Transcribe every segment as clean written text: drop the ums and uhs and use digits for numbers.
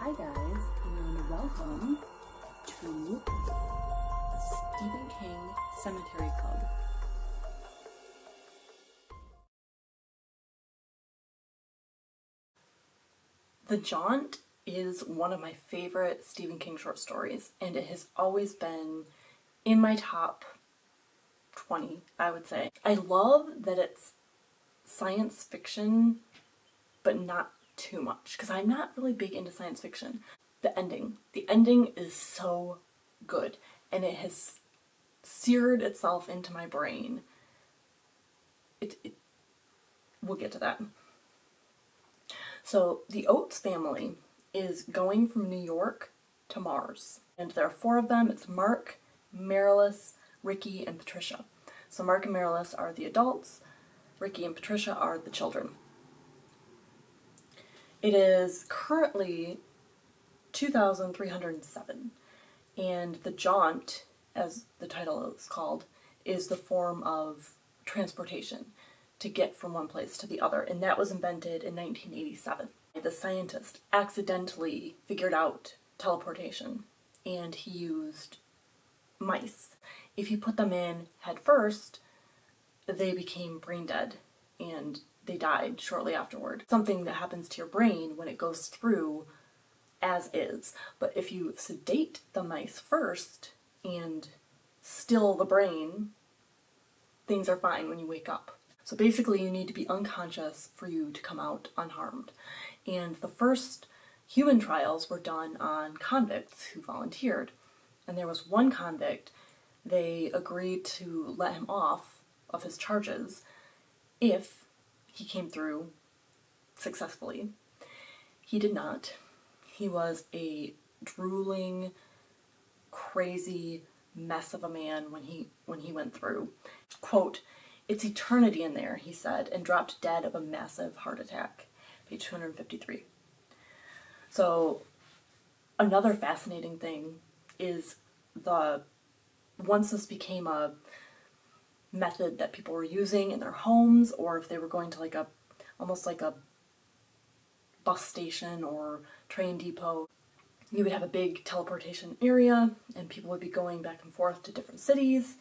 Hi guys, and welcome to the Stephen King Sematary Club. The Jaunt is one of my favorite Stephen King short stories, and it has always been in my top 20, I would say. I love that it's science fiction, but not too much, because I'm not really big into science fiction. The ending is so good, and it has seared itself into my brain. We'll get to that. So the Oates family is going from New York to Mars, and there are four of them. It's Mark, Marilis, Ricky, and Patricia. So Mark and Marilis are the adults, Ricky and Patricia are the children. It is currently 2,307, and the jaunt, as the title is called, is the form of transportation to get from one place to the other, and that was invented in 1987. The scientist accidentally figured out teleportation, and he used mice. If you put them in head first, they became brain dead, and they died shortly afterward. Something that happens to your brain when it goes through as is. But if you sedate the mice first and still the brain, things are fine when you wake up. So basically you need to be unconscious for you to come out unharmed. And the first human trials were done on convicts who volunteered. And there was one convict, they agreed to let him off of his charges if he came through successfully. He did not. He was a drooling, crazy mess of a man when he went through. Quote, "It's eternity in there," he said, and dropped dead of a massive heart attack. Page 253. So another fascinating thing is once this became a method that people were using in their homes, or if they were going to almost like a bus station or train depot, you would have a big teleportation area and people would be going back and forth to different cities.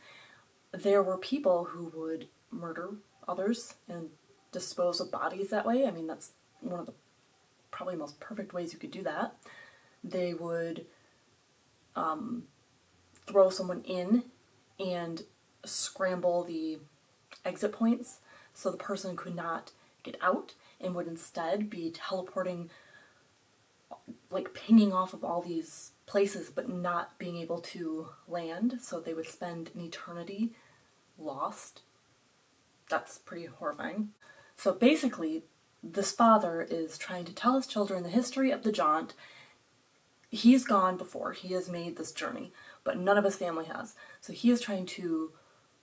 There were people who would murder others and dispose of bodies that way. I mean, that's one of the probably most perfect ways you could do that. They would throw someone in and scramble the exit points so the person could not get out, and would instead be teleporting, like pinging off of all these places but not being able to land, so they would spend an eternity lost. That's pretty horrifying. So basically, this father is trying to tell his children the history of the jaunt. He's gone before, he has made this journey, but none of his family has. So he is trying to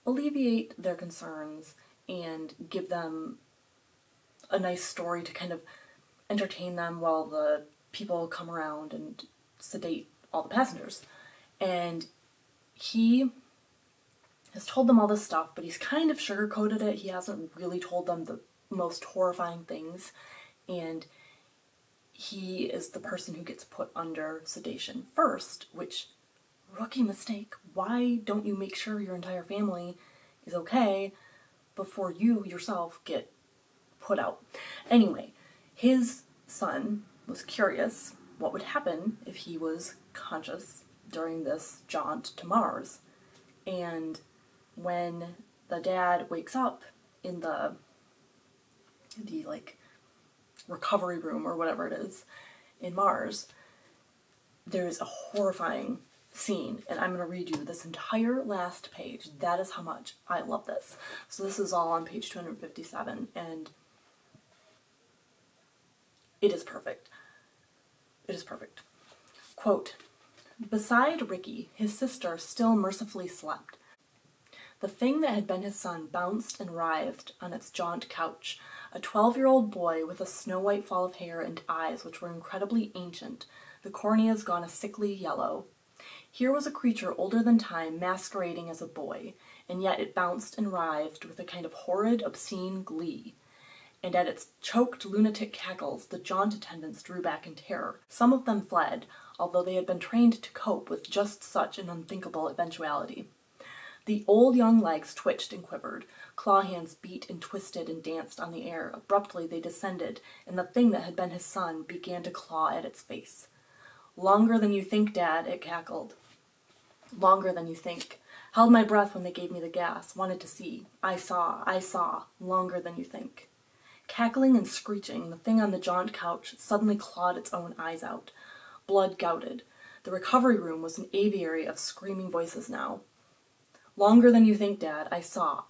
alleviate their concerns and give them a nice story to kind of entertain them while the people come around and sedate all the passengers. And he has told them all this stuff, but he's kind of sugarcoated it. He hasn't really told them the most horrifying things, and he is the person who gets put under sedation first, which, rookie mistake. Why don't you make sure your entire family is okay before you yourself get put out? Anyway, his son was curious what would happen if he was conscious during this jaunt to Mars. And when the dad wakes up in the recovery room or whatever it is in Mars, there's a horrifying scene, and I'm going to read you this entire last page. That is how much I love this. So this is all on page 257, and it is perfect. It is perfect. Quote, "Beside Ricky, his sister still mercifully slept. The thing that had been his son bounced and writhed on its jaunt couch, a 12-year-old boy with a snow-white fall of hair and eyes which were incredibly ancient, the corneas gone a sickly yellow. Here was a creature older than time masquerading as a boy, and yet it bounced and writhed with a kind of horrid, obscene glee. and at its choked, lunatic cackles, the jaunt attendants drew back in terror. Some of them fled, although they had been trained to cope with just such an unthinkable eventuality. The old young legs twitched and quivered. Claw hands beat and twisted and danced on the air. Abruptly they descended, and the thing that had been his son began to claw at its face. "Longer than you think, Dad," it cackled. "Longer than you think. Held my breath when they gave me the gas. Wanted to see. I saw. Longer than you think." Cackling and screeching, the thing on the jaunt couch suddenly clawed its own eyes out. Blood gouted. The recovery room was an aviary of screaming voices now. "Longer than you think, Dad. I saw.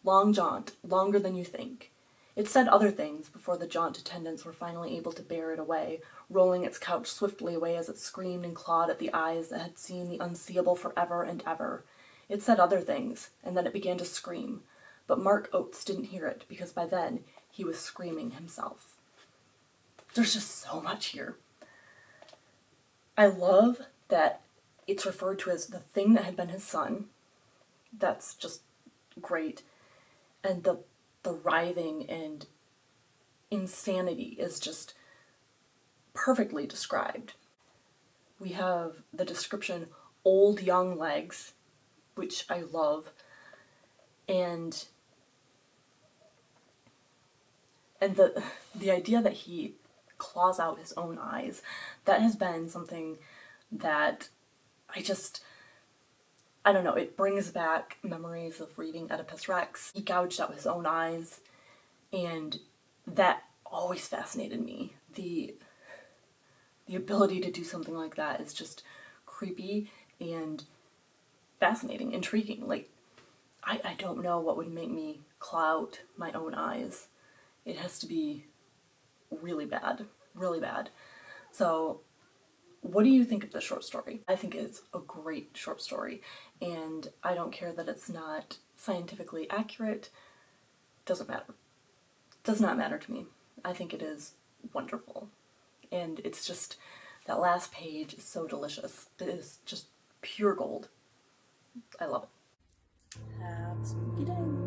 Long jaunt. Longer than you think." It said other things before the jaunt attendants were finally able to bear it away, rolling its couch swiftly away as it screamed and clawed at the eyes that had seen the unseeable forever and ever. It said other things, and then it began to scream. But Mark Oates didn't hear it, because by then he was screaming himself. There's just so much here. I love that it's referred to as the thing that had been his son. That's just great. And the writhing and insanity is just perfectly described. We have the description, old young legs, which I love, and the idea that he claws out his own eyes, that has been something that I don't know, it brings back memories of reading Oedipus Rex. He gouged out his own eyes, and that always fascinated me. The ability to do something like that is just creepy and fascinating, intriguing. Like, I don't know what would make me claw out my own eyes. It has to be really bad, really bad. So, what do you think of this short story? I think it's a great short story, and I don't care that it's not scientifically accurate. Doesn't matter. Does not matter to me. I think it is wonderful. And it's just, that last page is so delicious. It is just pure gold. I love it. Have a spooky day.